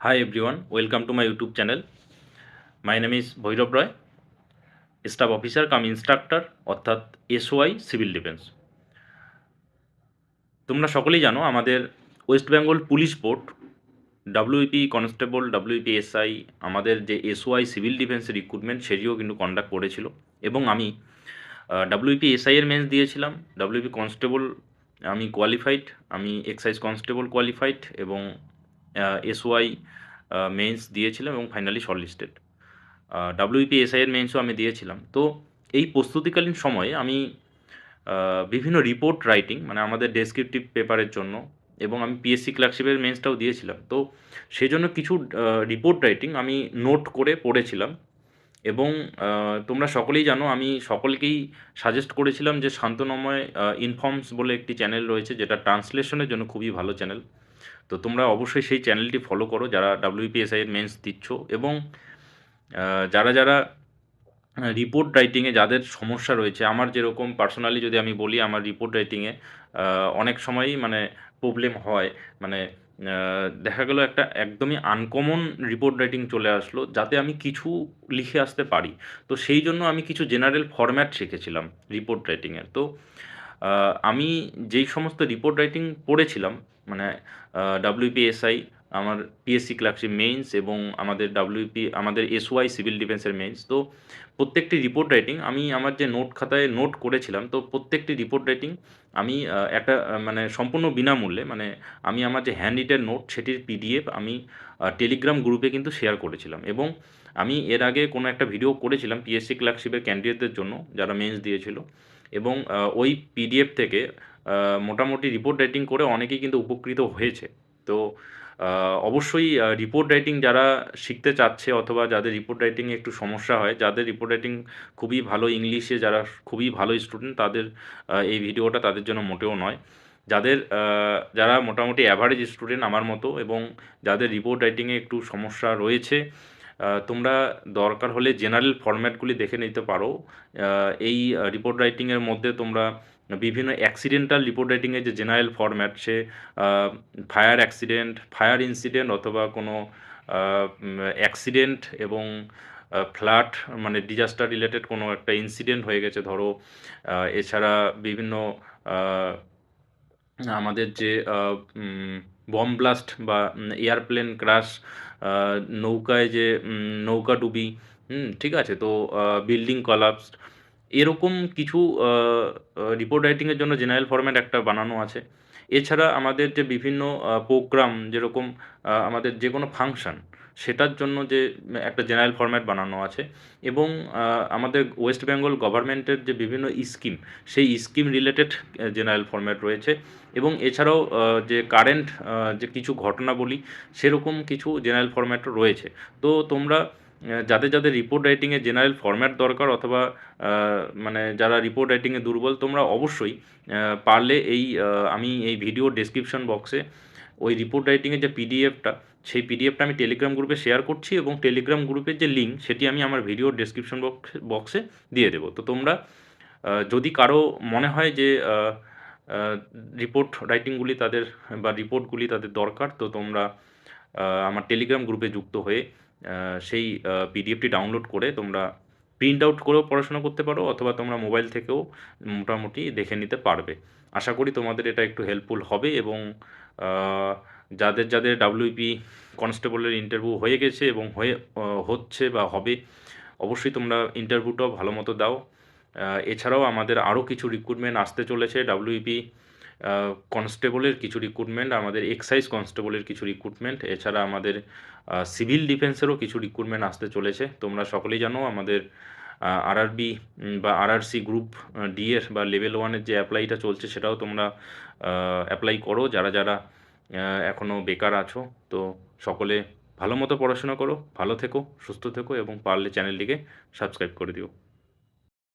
Hi everyone, welcome to my YouTube channel. My name is Bhairav Roy, Staff Officer come instructor অর্থাৎ SOI civil defence. তোমরা সকলেই জানো আমাদের West Bengal police board WP constable WP SI আমাদের যে SOI civil ডিফেন্সের recruitment সেটিও কিন্তু কন্ডাক্ট করেছিল এবং আমি ডাব্লিউপি এসআই এর মেন্স দিয়েছিলাম, ডাব্লিউপি কনস্টেবল আমি কোয়ালিফাইড, আমি এক্সাইজ কনস্টেবল কোয়ালিফাইড এবং এসওআই মেন্স দিয়েছিলাম এবং ফাইনালি শর্টলিস্টেড। ডাব্লিউপি এসআই এর মেন্সও আমি দিয়েছিলাম। তো এই প্রস্তুতিকালীন সময়ে আমি বিভিন্ন রিপোর্ট রাইটিং মানে আমাদের ডেসক্রিপটিভ পেপারের জন্য এবং আমি পিএসসি ক্লার্কশিপের মেন্সটাও দিয়েছিলাম। তো সেজন্য কিছু রিপোর্ট রাইটিং আমি নোট করে পড়েছিলাম এবং তোমরা সকলেই জানো আমি সকলকেই সাজেস্ট করেছিলাম যে শান্তনময় ইনফর্মস বলে একটি চ্যানেল রয়েছে যেটা ট্রান্সলেশনের জন্য খুবই ভালো চ্যানেল। তো তোমরা অবশ্যই সেই চ্যানেলটি ফলো করো যারা ডাব্লিউপিএসআই এর মেন্স দিচ্ছ এবং যারা রিপোর্ট রাইটিংয়ে যাদের সমস্যা রয়েছে, আমার যেরকম পার্সোনালি যদি আমি বলি আমার রিপোর্ট রাইটিংয়ে অনেক সময়ই মানে প্রবলেম হয়। মানে দেখা গেল একটা একদমই আনকমন রিপোর্ট রাইটিং চলে আসলো যাতে আমি কিছু লিখে আসতে পারি। তো সেই জন্য আমি কিছু জেনারেল ফরম্যাট শিখেছিলাম রিপোর্ট রাইটিংয়ের। তো আমি যেই সমস্ত রিপোর্ট রাইটিং পড়েছিলাম মানে ডাব্লিউপিএসআই, আমার পিএসসি ক্লার্কশিপ মেইনস এবং আমাদের এসওআই সিভিল ডিফেন্সের মেইনস। তো প্রত্যেকটি রিপোর্ট রাইটিং আমি আমার যে নোট খাতায় নোট করেছিলাম, তো প্রত্যেকটি রিপোর্ট রাইটিং আমি একটা মানে সম্পূর্ণ বিনামূল্যে মানে আমি আমার যে হ্যান্ড রিটেন নোট সেটির পিডিএফ আমি টেলিগ্রাম গ্রুপে কিন্তু শেয়ার করেছিলাম এবং আমি এর আগে কোনো একটা ভিডিও করেছিলাম পিএসসি ক্লার্কশিপের ক্যান্ডিডেটদের জন্য যারা মেন্স দিয়েছিল এবং ওই পিডিএফ থেকে মোটামুটি রিপোর্ট রাইটিং করে অনেকেই কিন্তু উপকৃত হয়েছে। তো অবশ্যই রিপোর্ট রাইটিং যারা শিখতে চাচ্ছে অথবা যাদের রিপোর্ট রাইটিংয়ে একটু সমস্যা হয়, যাদের রিপোর্ট রাইটিং খুবই ভালো ইংলিশে যারা খুবই ভালো স্টুডেন্ট তাদের এই ভিডিওটা তাদের জন্য মোটেও নয়। যারা মোটামুটি অ্যাভারেজ স্টুডেন্ট আমার মতো এবং যাদের রিপোর্ট রাইটিংয়ে একটু সমস্যা রয়েছে, তোমরা দরকার হলে জেনারেল ফরম্যাটগুলি দেখে নিতে পারো। এই রিপোর্ট রাইটিংয়ের মধ্যে তোমরা বিভিন্ন অ্যাক্সিডেন্টাল রিপোর্ট রাইটিংয়ের যে জেনারেল ফরম্যাট সে ফায়ার অ্যাক্সিডেন্ট, ফায়ার ইনসিডেন্ট অথবা কোনো অ্যাক্সিডেন্ট এবং ফ্লাড মানে ডিজাস্টার রিলেটেড কোনো একটা ইনসিডেন্ট হয়ে গেছে ধরো। এছাড়া বিভিন্ন আমাদের যে বম্ব ব্লাস্ট বা এয়ারপ্লেন ক্র্যাশ, নৌকায় যে নৌকাডুবি, ঠিক আছে? তো বিল্ডিং কোলাপসড এরকম কিছু রিপোর্ট রাইটিংয়ের জন্য জেনারেল ফরম্যাট একটা বানানো আছে। এছাড়া আমাদের যে বিভিন্ন প্রোগ্রাম যেরকম আমাদের যে কোনো ফাংশন সেটার জন্য যে একটা জেনারেল ফরম্যাট বানানো আছে এবং আমাদের ওয়েস্ট বেঙ্গল গভর্নমেন্টের যে বিভিন্ন স্কিম সেই স্কিম রিলেটেড জেনারেল ফরম্যাট রয়েছে এবং এছাড়াও যে কারেন্ট যে কিছু ঘটনাবলী সেরকম কিছু জেনারেল ফরম্যাটও রয়েছে। তো তোমরা যাদের রিপোর্ট রাইটিংয়ে জেনারেল ফরম্যাট দরকার অথবা মানে যারা রিপোর্ট রাইটিংয়ে দুর্বল তোমরা অবশ্যই পারলে আমি এই ভিডিও ডেসক্রিপশন বক্সে ওই রিপোর্ট রাইটিংয়ের যে পিডিএফটা সেই পিডিএফটা আমি টেলিগ্রাম গ্রুপে শেয়ার করছি এবং টেলিগ্রাম গ্রুপের যে লিঙ্ক সেটি আমি আমার ভিডিও ডেসক্রিপশন বক্সে দিয়ে দেবো। তো তোমরা যদি কারো মনে হয় যে রিপোর্ট রাইটিংগুলি তাদের বা রিপোর্টগুলি তাদের দরকার, তো তোমরা আমার টেলিগ্রাম গ্রুপে যুক্ত হয়ে সেই পিডিএফটি ডাউনলোড করে তোমরা প্রিন্ট আউট করেও পড়াশোনা করতে পারো অথবা তোমরা মোবাইল থেকেও মোটামুটি দেখে নিতে পারবে। আশা করি তোমাদের এটা একটু হেল্পফুল হবে এবং যাদের ডাব্লিউপি কনস্টেবলের ইন্টারভিউ হয়ে গেছে এবং হচ্ছে বা হবে, অবশ্যই তোমরা ইন্টারভিউটাও ভালো মতো দাও। এছাড়াও আমাদের আরও কিছু রিক্রুটমেন্ট আসতে চলেছে। ডাব্লিউপি কনস্টেবলের কিছু রিক্রুটমেন্ট, আমাদের এক্সাইজ কনস্টেবলের কিছু রিক্রুটমেন্ট, এছাড়া আমাদের সিভিল ডিফেন্সেরও কিছু রিক্রুটমেন্ট আসতে চলেছে। তোমরা সকলেই জানো আমাদের আরআরবি বা আরআরসি গ্রুপ ডি এর বা লেভেল 1-এর যে অ্যাপ্লাইটা চলছে সেটাও তোমরা অ্যাপ্লাই করো যারা এখনও বেকার আছো। তো সকলে ভালো মতো পড়াশোনা করো, ভালো থেকো, সুস্থ থেকো এবং পারলে চ্যানেলটিকে সাবস্ক্রাইব করে দিও।